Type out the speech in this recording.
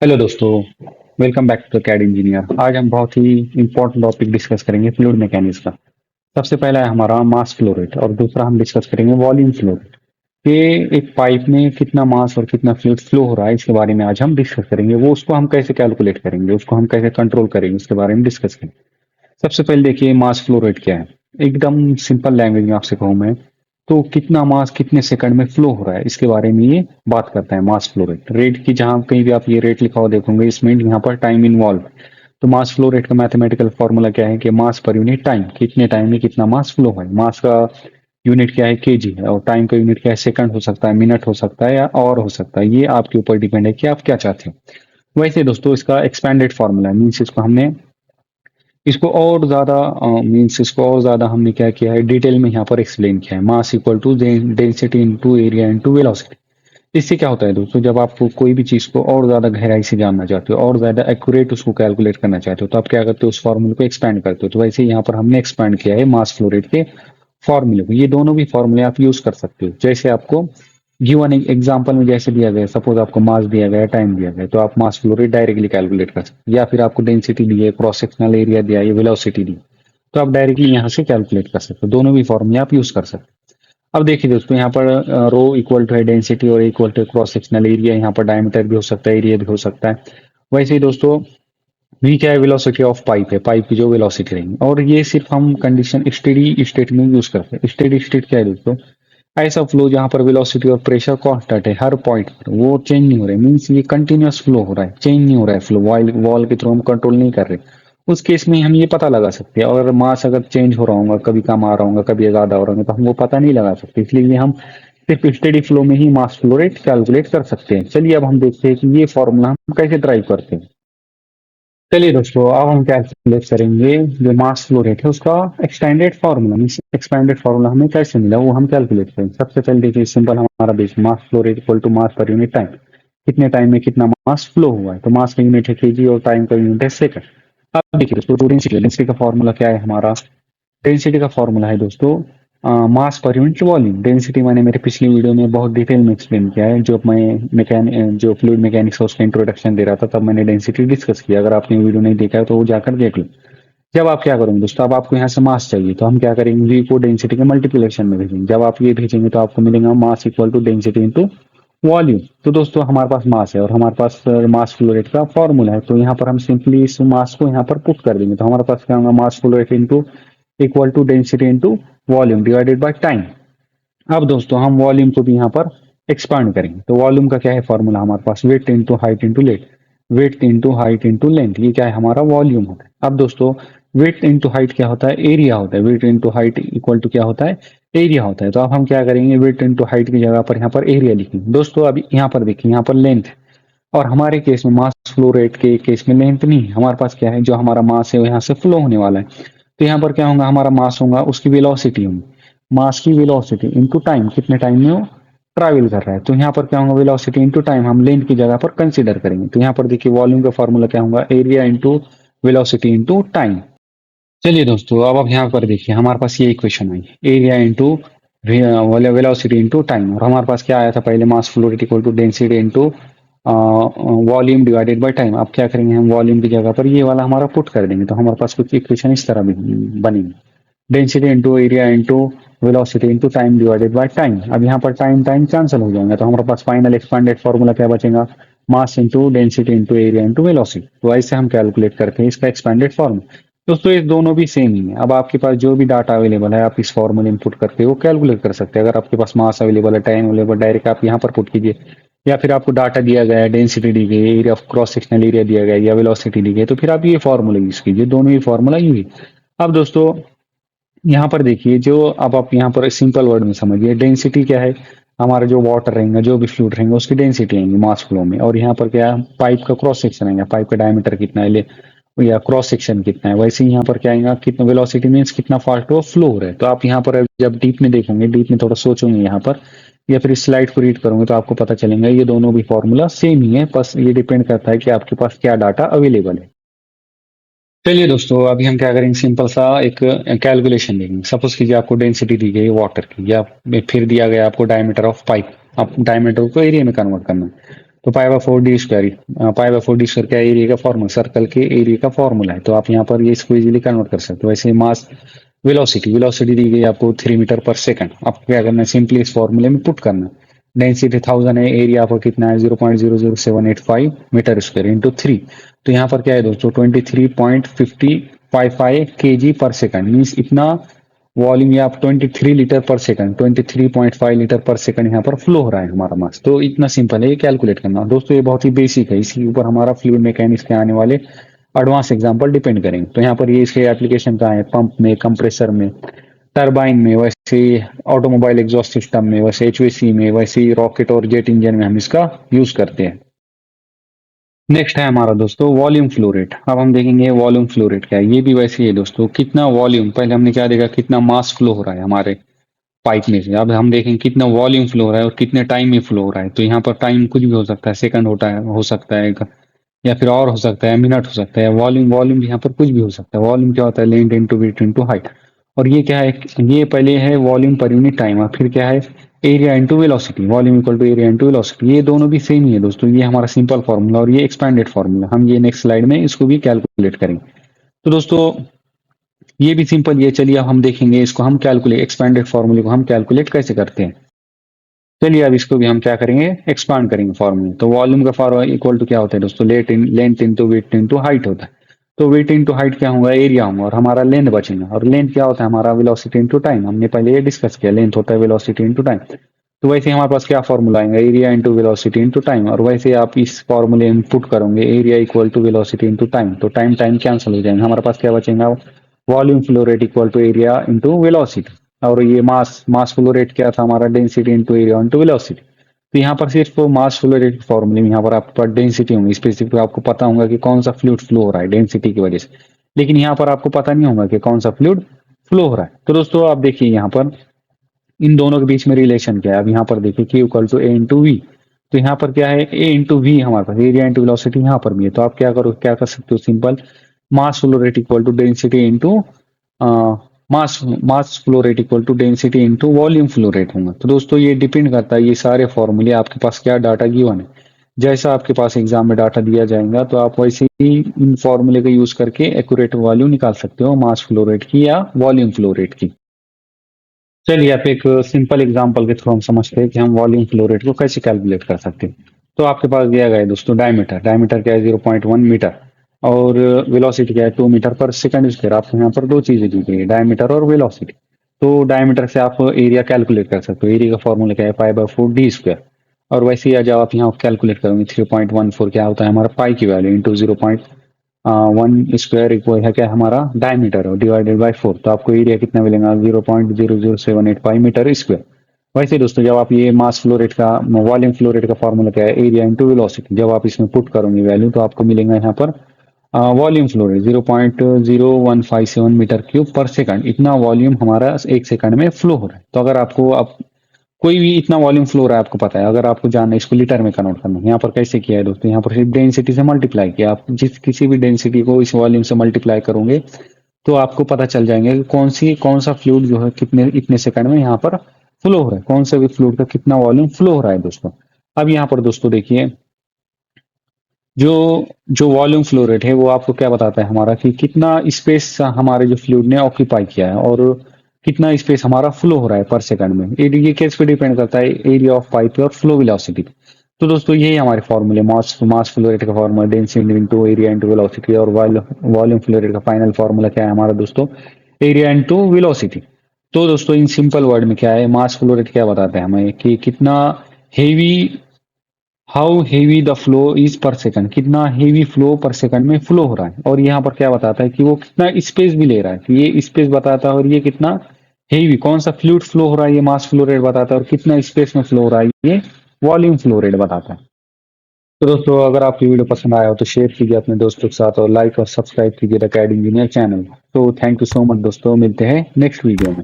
Hello दोस्तों। Welcome back to the CAD Engineer. आज हम बहुत ही इंपॉर्टेंट टॉपिक डिस्कस करेंगे फ्लूइड मैकेनिक्स का। सबसे पहला है हमारा मास फ्लो रेट और दूसरा हम डिस्कस करेंगे वॉल्यूम फ्लो रेट। ये एक पाइप में कितना मास और कितना फ्लूइड फ्लो हो रहा है इसके बारे में आज हम डिस्कस करेंगे। वो उसको हम कैसे कैलकुलेट करेंगे, उसको हम कैसे कंट्रोल करेंगे, उसके बारे में डिस्कस करेंगे। सबसे पहले देखिए मास फ्लो रेट क्या है। एकदम सिंपल लैंग्वेज में आपसे कहूँ मैं तो कितना मास कितने सेकंड में फ्लो हो रहा है इसके बारे में ये बात करता है मास फ्लो रेट। रेट की जहां कहीं भी आप ये रेट लिखा हुआ देखोगे इसमें यहाँ पर टाइम इन्वॉल्व। तो मास फ्लो रेट का मैथमेटिकल फॉर्मूला क्या है कि मास पर यूनिट टाइम, कितने टाइम में कितना मास फ्लो है। मास का यूनिट क्या है केजी है और टाइम का यूनिट क्या है सेकंड हो सकता है, मिनट हो सकता है या और हो सकता है। ये आपके ऊपर डिपेंड है कि आप क्या चाहते हो। वैसे दोस्तों इसका एक्सपेंडेड फॉर्मूला मीन्स इसको हमने इसको और ज्यादा मीन्स इसको और ज्यादा हमने क्या किया है डिटेल में यहाँ पर एक्सप्लेन किया है। Mass equal to density into area into velocity. इससे क्या होता है दोस्तों, जब आप कोई भी चीज को और ज्यादा गहराई से जानना चाहते हो और ज्यादा एक्यूरेट उसको कैलकुलेट करना चाहते हो तो आप क्या करते हो उस फॉर्मूले को एक्सपैंड करते हो। तो वैसे यहाँ पर हमने एक्सपैंड किया है मास फ्लो रेट के फॉर्मूले को। ये दोनों भी फॉर्मूले आप यूज कर सकते हो। जैसे आपको गिवन एग्जांपल में जैसे दिया गया, सपोज आपको मास दिया गया, टाइम दिया गया, तो आप मास फ्लो रेट डायरेक्टली कैलकुलेट कर सकते हो। या फिर आपको डेंसिटी दी है, क्रॉस सेक्शनल एरिया दिया है, वेलोसिटी दी, तो आप डायरेक्टली यहाँ से कैलकुलेट कर सकते हो। दोनों भी फॉर्मूले आप यूज कर सकते हो। अब देखिए दोस्तों यहाँ पर रो इक्वल टू है डेंसिटी और equal to cross sectional area. यहाँ पर डायमीटर भी हो सकता है, एरिया भी हो सकता है। वैसे ही दोस्तों वी क्या है, वेलोसिटी ऑफ पाइप है, पाइप की जो वेलोसिटी रहेगी। और ये सिर्फ हम कंडीशन स्टेडी स्टेट में यूज करते हैं। स्टेडी स्टेट क्या है दोस्तों, ऐसा फ्लो जहां पर वेलोसिटी और प्रेशर कांस्टेंट है हर पॉइंट पर, वो चेंज नहीं हो रहा है। मींस ये कंटिन्यूअस फ्लो हो रहा है, चेंज नहीं हो रहा है फ्लो, वॉल के थ्रू हम कंट्रोल नहीं कर रहे। उस केस में हम ये पता लगा सकते हैं। और मास अगर चेंज हो रहा होगा, कभी कम आ रहा होगा, कभी ज्यादा हो रहा होगा, तो हम वो पता नहीं लगा सकते। इसलिए हम सिर्फ स्टेडी फ्लो में ही मास फ्लो रेट कैलकुलेट कर सकते हैं। चलिए अब हम देखते हैं कि ये फॉर्मूला हम कैसे ड्राइव करते हैं। चलिए दोस्तों अब हम कैलकुलेट करेंगे जो मास फ्लो रेट है उसका extended formula. Means expanded formula हमें कैसे मिला वो हम कैलकुलेट करेंगे। सबसे पहले देखिए सिंपल हमारा base mass flow rate equal to mass per unit time. कितने टाइम में कितना मास फ्लो हुआ है, तो मास का यूनिट है केजी और टाइम का यूनिट है सेकंड। अब देखिए दोस्तों डेंसिटी, डेंसिटी का फॉर्मूला क्या है हमारा। डेंसिटी का फॉर्मूला है दोस्तों मास पर यूनिट वॉल्यूम। डेंसिटी मैंने मेरे पिछली वीडियो में बहुत डिटेल में एक्सप्लेन किया है। जो फ्लूइड मैकेनिक्स है उसका इंट्रोडक्शन दे रहा था, तब मैंने डेंसिटी डिस्कस किया। अगर आपने वीडियो नहीं देखा है तो वो जाकर देख लो। जब आप क्या करोगे दोस्तों, अब आपको यहाँ से मास चाहिए तो हम क्या करेंगे, v को डेंसिटी के मल्टीप्लिकेशन में भेजेंगे। जब आप ये भेजेंगे तो आपको मिलेगा mass equal to density into volume. तो दोस्तों हमारे पास मास है और हमारे पास मास फ्लो रेट का फॉर्मूला है। तो यहाँ पर हम सिंपली इस मास को यहाँ पर पुट कर देंगे। तो हमारे पास क्या होगा, mass flow rate into equal to density into volume divided by time. अब दोस्तों हम वॉल्यूम को भी यहाँ पर एक्सपांड करेंगे। तो वॉल्यूम का क्या है फॉर्मूला हमारे पास, weight into height into let, weight into height into length. ये क्या है हमारा वॉल्यूम होता है। अब दोस्तों वेट इंटू हाइट क्या होता है, एरिया होता है। Weight into height equal to क्या होता है, एरिया होता है। तो अब हम क्या करेंगे, वेट इंटू हाइट की जगह पर यहाँ पर एरिया लिखेंगे। दोस्तों अभी यहाँ पर देखिए, यहाँ पर लेंथ है और हमारे केस में मास फ्लो रेट के केस में लेंथ नहीं है। हमारे पास क्या है, जो हमारा मास है वो यहाँ से फ्लो होने वाला है। तो यहाँ पर क्या होगा, हमारा मास होगा उसकी वेलोसिटी होगी। मास की वेलोसिटी इनटू टाइम, कितने टाइम में वो ट्रैवल कर रहा है। तो यहाँ पर क्या होगा, वेलोसिटी इनटू टाइम हम लेंथ की जगह पर कंसीडर करेंगे। तो यहाँ पर देखिए वॉल्यूम का फॉर्मूला क्या होगा, area into velocity into time. चलिए दोस्तों अब आप यहाँ पर देखिए हमारे पास ये इक्वेशन आई, area into velocity into time. और हमारे पास क्या आया था पहले, mass flow rate equal to density into volume divided by time. अब क्या करेंगे, हम वॉल्यूम की जगह पर ये वाला हमारा पुट कर देंगे। तो हमारे पास कुछ इक्वेशन इस तरह बनेगी, density into area into velocity into time divided by time. अब यहाँ पर टाइम टाइम कैंसिल हो जाएंगे तो हमारे पास फाइनल एक्सपांडेड फॉर्मूला क्या बचेगा, mass into density into area into velocity. तो ऐसे हम कैलकुलेट करते हैं इसका एक्सपेंडेड फॉर्मूला। दोस्तों ये दोनों भी सेम ही है। अब आपके पास जो भी डाटा अवेलेबल है आप इस फॉर्मूले में पुट करके वो कैलकुलेट कर सकते हैं। अगर आपके पास मास अवेलेबल है, टाइम अवेलेबल, डायरेक्ट आप यहाँ पर पुट कीजिए। या फिर आपको डाटा दिया गया है, डेंसिटी दी गई, area of cross sectional area दिया गया है या वेलोसिटी दी गई है, तो फिर आप ये फॉर्मूला यूज कीजिए। दोनों ही फॉर्मूला यूज। अब दोस्तों यहाँ पर देखिए, जो अब आप यहाँ पर सिंपल वर्ड में समझिए, डेंसिटी क्या है, हमारा जो वाटर रहेगा, जो भी फ्लूइड रहेंगे उसकी डेंसिटी आएंगी मास फ्लो में। और यहाँ पर क्या है, पाइप का क्रॉस सेक्शन आएगा, पाइप का डायमीटर कितना है ले या क्रॉस सेक्शन कितना है। वैसे ही यहाँ पर क्या आएगा, कितना वेलोसिटी मीन्स कितना फास्ट वो फ्लो हो रहा है। तो आप यहाँ पर जब डीप में देखोगे, डीप में थोड़ा सोचोगे यहाँ पर या फिर इस स्लाइड को रीड करोगे तो आपको पता चलेगा ये दोनों भी फॉर्मूला सेम ही है। बस ये डिपेंड करता है कि आपके पास क्या डाटा अवेलेबल है। चलिए दोस्तों अभी हम क्या करेंगे, सिंपल सा एक कैलकुलेशन देंगे। सपोज कीजिए आपको डेंसिटी दी गई वाटर की, या फिर दिया गया आपको डायमीटर ऑफ पाइप, आप डायमीटर को एरिया में कन्वर्ट करना है। तो पाई/4d², पाई/4d² क्या एरिया का फॉर्मूला, सर्कल के एरिया का फॉर्मूला है। तो आप यहाँ पर ये इसको इजीली कन्वर्ट कर सकते हो। वैसे मास वेलोसिटी वेलोसिटी दी गई आपको 3 मीटर पर सेकंड। आपको क्या करना है, सिंपली इस फॉर्मूले में पुट करना है। डेंसिटी 1000 है, एरिया आपको कितना है 0.00785 मीटर स्क्वायर इंटू 3। तो यहाँ पर क्या है दोस्तों 23.5055 केजी पर सेकंड, मीन्स इतना वॉल्यूम या आप 23 लीटर पर सेकंड, 23.5 लीटर पर सेकंड यहाँ पर फ्लो हो रहा है हमारा मास। तो इतना सिंपल है ये कैलकुलेट करना दोस्तों, ये बहुत ही बेसिक है। इसके ऊपर हमारा फ्लूइड मैकेनिक्स के आने वाले एडवांस एग्जांपल डिपेंड करेंगे। तो यहाँ पर ये इसके एप्लीकेशन कहाँ है, पंप में, कंप्रेसर में, टरबाइन में, वैसे ऑटोमोबाइल एग्जॉस्ट सिस्टम में, वैसे एचवीसी में, वैसे रॉकेट और जेट इंजन में हम इसका यूज करते हैं। नेक्स्ट है हमारा दोस्तों वॉल्यूम फ्लो रेट। अब हम देखेंगे वॉल्यूम फ्लो रेट क्या है। ये भी वैसे ही है दोस्तों, कितना वॉल्यूम, पहले हमने क्या देखा, कितना मास फ्लो हो रहा है हमारे पाइप में से। अब हम देखेंगे कितना वॉल्यूम फ्लो हो रहा है और कितने टाइम में फ्लो हो रहा है। तो यहाँ पर टाइम कुछ भी हो सकता है, सेकंड होता है, हो सकता है, या फिर और हो सकता है, मिनट हो सकता है। वॉल्यूम वॉल्यूम भी यहाँ पर कुछ भी हो सकता है। वॉल्यूम क्या होता है, length into width into height. और ये क्या है, ये पहले है वॉल्यूम पर यूनिट टाइम, और फिर क्या है area into velocity, volume equal to area into velocity. ये दोनों भी सेम ही है दोस्तों, ये हमारा सिंपल फॉर्मूला और ये एक्सपैंडेड फॉर्मूला। हम ये नेक्स्ट स्लाइड में इसको भी कैलकुलेट करेंगे। तो दोस्तों ये भी सिंपल, ये चलिए अब हम देखेंगे इसको, हम कैलकुलेट एक्सपैंडेड फॉर्मूले को हम कैलकुलेट कैसे करते हैं। चलिए अब इसको भी हम क्या करेंगे, एक्सपांड करेंगे फॉर्मूले। तो वॉल्यूम का फॉर्मूला इक्वल टू क्या होता है दोस्तों, length into width into height होता है। तो विड्थ इंटू हाइट क्या होगा, एरिया होगा, और हमारा लेंथ बचेगा। और लेंथ क्या होता है हमारा, वेलोसिटी इंटू टाइम। हमने पहले ये डिस्कस किया, लेंथ होता है वेलोसिटी इंटू टाइम। तो वैसे हमारे पास क्या फॉर्मूला आएगा, area into velocity into time. और वैसे आप इस फॉर्मूले में पुट करोगे area equal to velocity into time, तो टाइम टाइम कैंसिल हो जाएंगे, हमारे पास क्या बचेगा, volume flow rate equal to area into velocity. और ये मास फ्लो रेट क्या था हमारा, density into area into velocity. तो यहाँ पर सिर्फ मास फ्लो रेट फॉर्मूले में यहाँ पर आपके पास डेंसिटी होंगी, स्पेसिफिक आपको पता होगा कि कौन सा फ्लूइड फ्लो हो रहा है डेंसिटी की वजह से। लेकिन यहाँ पर आपको पता नहीं होगा कि कौन सा फ्लूइड फ्लो हो रहा है। तो दोस्तों आप देखिए यहाँ पर इन दोनों के बीच में रिलेशन क्या है। अब यहाँ पर देखिए Q equal to A into V. तो यहाँ पर क्या है, ए इंटू वी हमारे पास, एरिया इंटू वेलोसिटी यहाँ पर भी है। तो आप क्या करो, क्या कर सकते हो, simple mass flow rate equal to density into mass mass flow rate equal to density into volume flow rate होगा। तो दोस्तों ये डिपेंड करता है, ये सारे फॉर्मूले आपके पास क्या डाटा गिवन है, जैसा आपके पास एग्जाम में डाटा दिया जाएगा तो आप वैसे ही इन फॉर्मूले का यूज करके एक्यूरेट वैल्यू निकाल सकते हो मास फ्लो रेट की या वॉल्यूम फ्लो रेट की। चलिए आप एक सिंपल एग्जांपल के थ्रू हम समझते हैं कि हम वॉल्यूम फ्लो रेट को कैसे कैलकुलेट कर सकते हैं। तो आपके पास दिया गया है दोस्तों डायमीटर, डायमीटर क्या है 0.1 मीटर, और वेलोसिटी क्या है 2 मीटर पर सेकंड स्क्वायर। आपको यहाँ पर दो चीजें दी गई है, डायमीटर और वेलोसिटी। तो डायमीटर से आप एरिया कैलकुलेट कर सकते हो, एरिया का फॉर्मूला क्या है पाई/4d²। और वैसे ही जब आप यहाँ कैलकुलेट करोगे 3.14 क्या होता है हमारा पाई की वैल्यू इंटू 0.1 स्क्वायर है क्या हमारा डायमीटर डिवाइडेड बाय 4। तो आपको एरिया कितना मिलेगा 0.00785 मीटर स्क्वायर। वैसे दोस्तों जब आप ये मास फ्लो रेट का, वॉल्यूम फ्लो रेट का फॉर्मूला क्या है, एरिया इंटू वेलोसिटी, जब आप इसमें पुट करोगे वैल्यू तो आपको मिलेगा यहाँ पर volume flow rate 0.0157 metre cube per second. इतना वॉल्यूम हमारा एक सेकंड में फ्लो हो रहा है। तो अगर आपको अब कोई भी इतना वॉल्यूम फ्लो रहा है आपको पता है, अगर आपको जानना है इसको लीटर में कन्वर्ट करना है, यहाँ पर कैसे किया है दोस्तों, यहाँ पर सिर्फ डेंसिटी से मल्टीप्लाई किया। आप जिस किसी भी डेंसिटी को इस वॉल्यूम से मल्टीप्लाई करोगे तो आपको पता चल जाएंगे कि कौन सा फ्लूइड जो है कितने इतने सेकंड में यहाँ पर फ्लो हो रहा है, कौन सा भी फ्लूइड का कितना वॉल्यूम फ्लो हो रहा है दोस्तों। अब यहाँ पर दोस्तों देखिए जो जो वॉल्यूम फ्लो रेट है वो आपको क्या बताता है हमारा कि कितना स्पेस हमारे जो फ्लूइड ने ऑक्यूपाई किया है और कितना स्पेस हमारा फ्लो हो रहा है पर सेकंड में। ये किस पे डिपेंड करता है, एरिया ऑफ पाइप और फ्लो वेलोसिटी। तो दोस्तों यही हमारे फॉर्मूले, मास फ्लो रेट का formula density into area into velocity, और वॉल्यूम फ्लो रेट का फाइनल फॉर्मूला क्या है हमारा दोस्तों, एरिया इंटू वेलोसिटी। तो दोस्तों इन सिंपल वर्ड में क्या है, मास फ्लो रेट क्या बताता है हमें कि कितना heavy, how heavy the flow is पर सेकंड, कितना हेवी फ्लो पर सेकंड में फ्लो हो रहा है। और यहाँ पर क्या बताता है कि वो कितना स्पेस भी ले रहा है, कि ये स्पेस बताता है, और ये कितना हेवी, कौन सा फ्लूइड फ्लो हो रहा है ये मास फ्लो रेट बताता है, और कितना स्पेस में फ्लो हो रहा है ये वॉल्यूम फ्लो रेट बताता है। तो दोस्तों अगर आपकी वीडियो पसंद आया हो तो शेयर कीजिए अपने दोस्तों के साथ, और लाइक और सब्सक्राइब कीजिए द कैड इंजीनियर चैनल। तो थैंक यू सो मच दोस्तों, मिलते हैं नेक्स्ट वीडियो में।